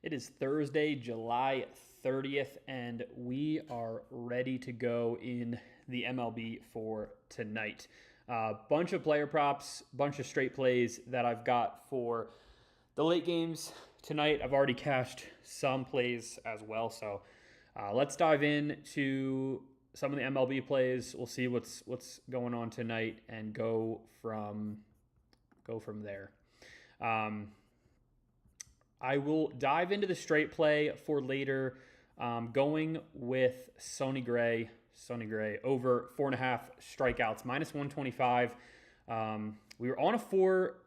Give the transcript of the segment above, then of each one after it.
It is Thursday, July 30th, and we are ready to go in the MLB for tonight. Bunch of player props, bunch of straight plays that I've got for the late games tonight. I've already cashed some plays as well, so let's dive into some of the MLB plays. We'll see what's going on tonight and go from there. I will dive into the straight play for later, going with Sonny Gray over 4.5 strikeouts, minus 125. We were on a four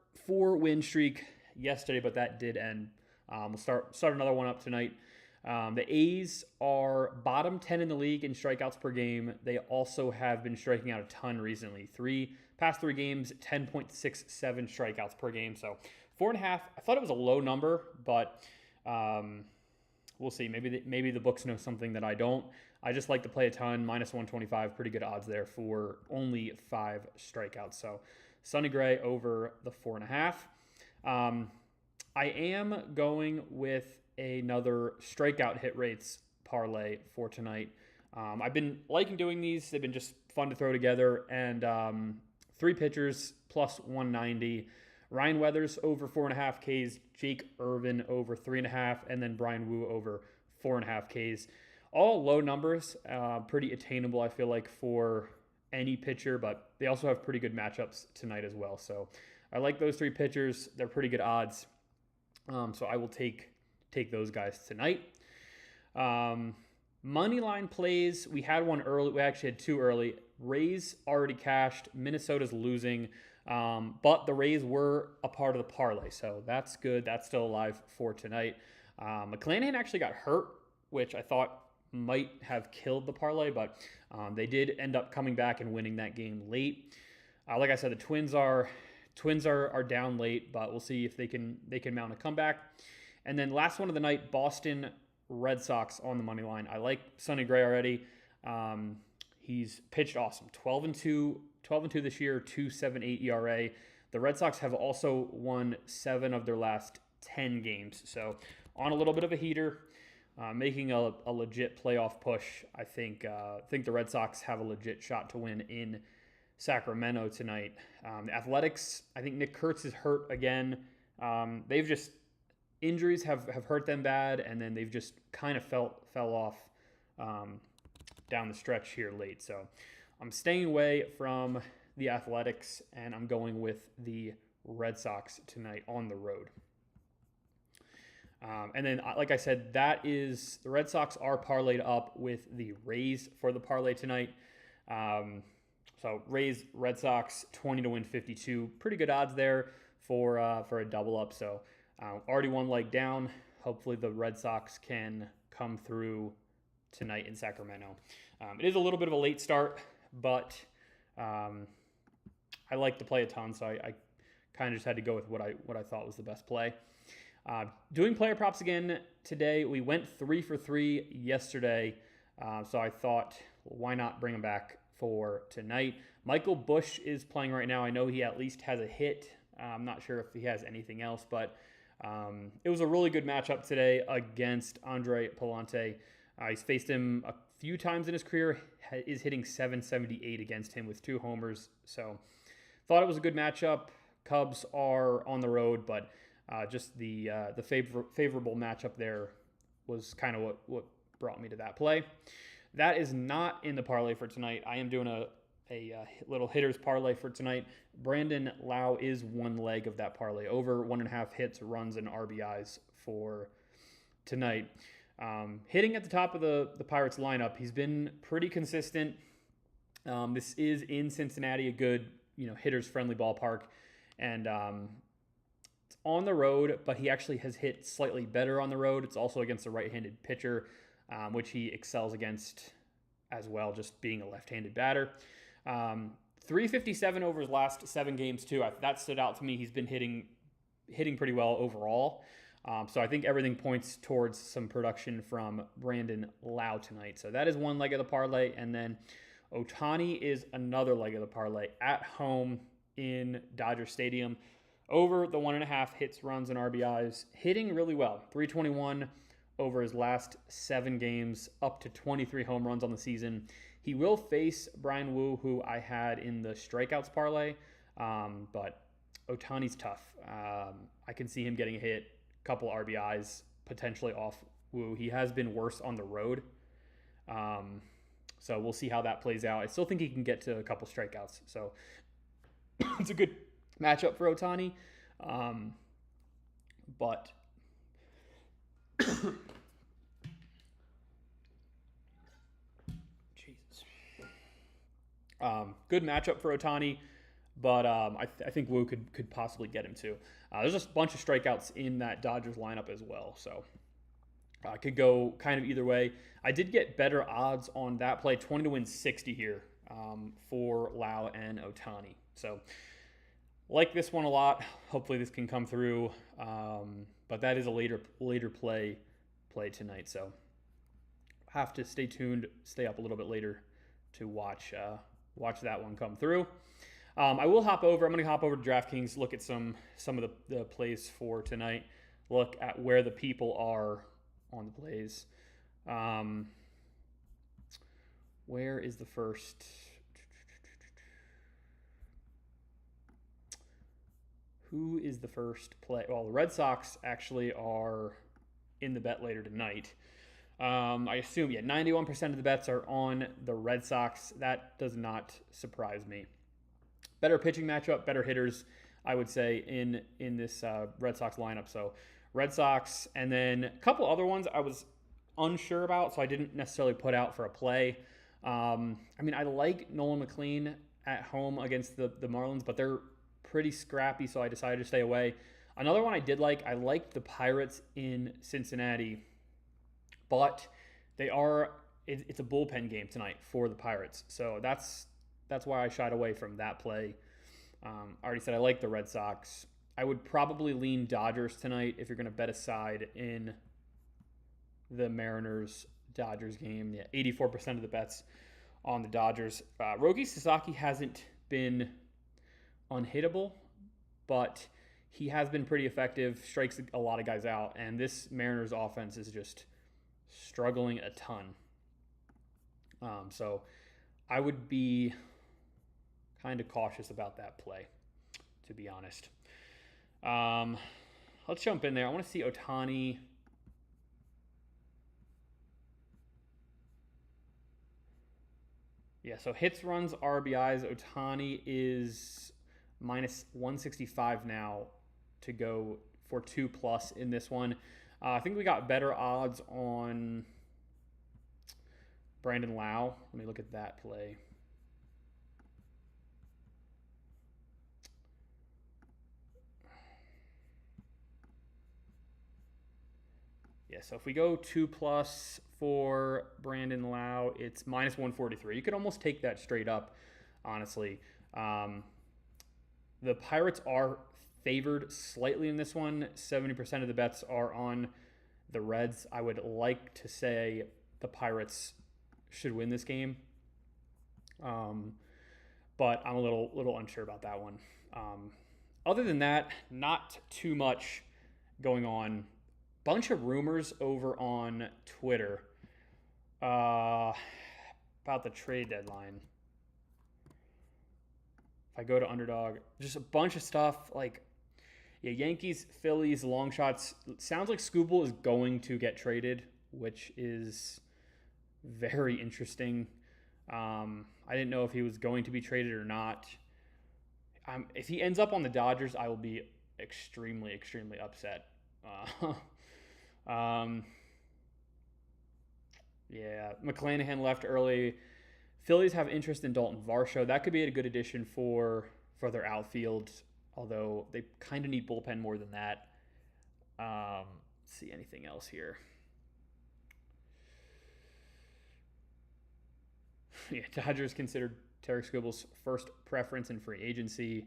win streak yesterday, but that did end. We'll start another one up tonight. The A's are bottom 10 in the league in strikeouts per game. They also have been striking out a ton recently. Past three games, 10.67 strikeouts per game. So 4.5. I thought it was a low number, but we'll see. Maybe the books know something that I don't. I just like to play a ton. Minus 125, pretty good odds there for only 5 strikeouts. So Sonny Gray over the 4.5. I am going with another strikeout hit rates parlay for tonight. I've been liking doing these. They've been just fun to throw together. And 3 pitchers plus 190. Ryan Weathers over 4.5 Ks, Jake Irvin over 3.5, and then Brian Wu over 4.5 Ks. All low numbers, pretty attainable, I feel like, for any pitcher, but they also have pretty good matchups tonight as well. So I like those 3 pitchers. They're pretty good odds. So I will take those guys tonight. Money line plays, we had one early. We actually had 2 early. Rays already cashed. Minnesota's losing. But the Rays were a part of the parlay, so that's good. That's still alive for tonight. McClanahan actually got hurt, which I thought might have killed the parlay, but they did end up coming back and winning that game late. Like I said, the Twins are down late, but we'll see if they can mount a comeback. And then last one of the night, Boston Red Sox on the money line. I like Sonny Gray already. He's pitched awesome. 12-2 this year, 2.78 ERA. The Red Sox have also won 7 of their last 10 games. So on a little bit of a heater, making a legit playoff push. I think the Red Sox have a legit shot to win in Sacramento tonight. The Athletics, I think Nick Kurtz is hurt again. They've just injuries have hurt them bad, and then they've just kind of fell off down the stretch here late. So I'm staying away from the Athletics, and I'm going with the Red Sox tonight on the road. And then, like I said, the Red Sox are parlayed up with the Rays for the parlay tonight. So Rays, Red Sox, 20 to win 52. Pretty good odds there for a double up. So already one leg down. Hopefully the Red Sox can come through tonight in Sacramento. It is a little bit of a late start, but I like to play a ton, so I kind of just had to go with what I thought was the best play. Doing player props again today. We went 3 for 3 yesterday, so I thought, well, why not bring them back for tonight? Michael Busch is playing right now. I know he at least has a hit. I'm not sure if he has anything else, but it was a really good matchup today against Andre Palante. He's faced him a few times in his career, is hitting .778 against him with 2 homers. So thought it was a good matchup. Cubs are on the road, but just the favorable matchup there was kind of what brought me to that play. That is not in the parlay for tonight. I am doing a little hitters parlay for tonight. Brandon Lau is one leg of that parlay, over 1.5 hits, runs, and RBIs for tonight. Hitting at the top of the Pirates lineup, he's been pretty consistent. This is in Cincinnati, a good hitters friendly ballpark, and it's on the road, but he actually has hit slightly better on the road. It's also against a right-handed pitcher, which he excels against as well, just being a left-handed batter. 357 over his last 7 games too. That stood out to me. He's been hitting pretty well overall. So I think everything points towards some production from Brandon Lau tonight. So that is one leg of the parlay. And then Ohtani is another leg of the parlay at home in Dodger Stadium. over the 1.5 hits, runs, and RBIs, hitting really well. 321 over his last 7 games, up to 23 home runs on the season. He will face Brian Wu, who I had in the strikeouts parlay, but Ohtani's tough. I can see him getting a hit, couple RBIs, potentially off Wu. He has been worse on the road. So we'll see how that plays out. I still think he can get to a couple strikeouts. So it's a good matchup for Ohtani. But Jesus. Good matchup for Ohtani, but I think Wu could possibly get him too. There's just a bunch of strikeouts in that Dodgers lineup as well. So I could go kind of either way. I did get better odds on that play, 20 to win 60 here for Lau and Ohtani. So like this one a lot. Hopefully this can come through. But that is a later play tonight. So have to stay tuned, stay up a little bit later to watch that one come through. I'm going to hop over to DraftKings, look at some of the plays for tonight, look at where the people are on the plays. Where is the first? Who is the first play? Well, the Red Sox actually are in the bet later tonight. I assume, 91% of the bets are on the Red Sox. That does not surprise me. Better pitching matchup, better hitters, I would say, in this Red Sox lineup. So Red Sox, and then a couple other ones I was unsure about, so I didn't necessarily put out for a play. I like Nolan McLean at home against the Marlins, but they're pretty scrappy, so I decided to stay away. Another one I did I liked the Pirates in Cincinnati, but it's a bullpen game tonight for the Pirates, so that's why I shied away from that play. I already said I like the Red Sox. I would probably lean Dodgers tonight if you're going to bet a side in the Mariners-Dodgers game. 84% of the bets on the Dodgers. Roki Sasaki hasn't been unhittable, but he has been pretty effective, strikes a lot of guys out, and this Mariners offense is just struggling a ton. So I would be kind of cautious about that play, to be honest. Let's jump in there. I want to see Ohtani. Yeah, so hits, runs, RBIs. Ohtani is minus 165 now to go for 2+ in this one. I think we got better odds on Brandon Lau. Let me look at that play. Yeah, so if we go 2+ for Brandon Lau, it's minus 143. You could almost take that straight up, honestly. The Pirates are favored slightly in this one. 70% of the bets are on the Reds. I would like to say the Pirates should win this game, but I'm a little unsure about that one. Other than that, not too much going on. Bunch of rumors over on Twitter about the trade deadline. If I go to Underdog, just a bunch of stuff Yankees, Phillies, long shots. Sounds like Skubal is going to get traded, which is very interesting. I didn't know if he was going to be traded or not. If he ends up on the Dodgers, I will be extremely, extremely upset. McClanahan left early. Phillies have interest in Dalton Varsho. That could be a good addition for their outfield, although they kind of need bullpen more than that. Let's see anything else here. Dodgers considered Terry Skubal's first preference in free agency.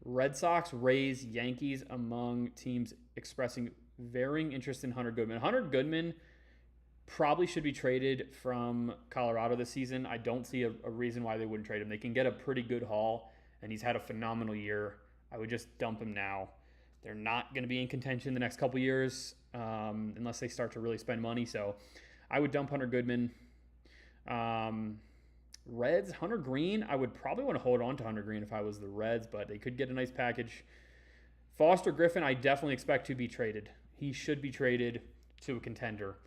Red Sox, Rays, Yankees among teams expressing varying interest in Hunter Goodman. Hunter Goodman probably should be traded from Colorado this season. I don't see a reason why they wouldn't trade him. They can get a pretty good haul, and he's had a phenomenal year. I would just dump him now. They're not going to be in contention the next couple years unless they start to really spend money. So I would dump Hunter Goodman. Reds, Hunter Green. I would probably want to hold on to Hunter Green if I was the Reds, but they could get a nice package. Foster Griffin, I definitely expect to be traded. He should be traded to a contender.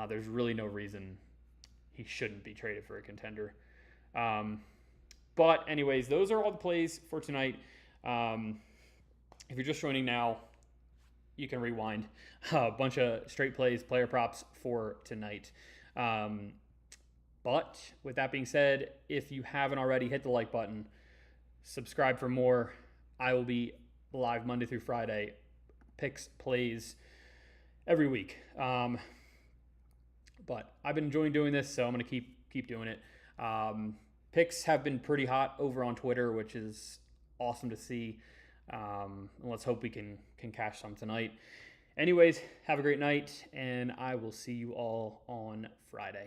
There's really no reason he shouldn't be traded for a contender. But anyways, those are all the plays for tonight. If you're just joining now, you can rewind. A bunch of straight plays, player props for tonight. But with that being said, if you haven't already, hit the like button. Subscribe for more. I will be live Monday through Friday. Picks, plays every week. But I've been enjoying doing this, so I'm going to keep doing it. Picks have been pretty hot over on Twitter, which is awesome to see. Let's hope we can cash some tonight. Anyways, have a great night, and I will see you all on Friday.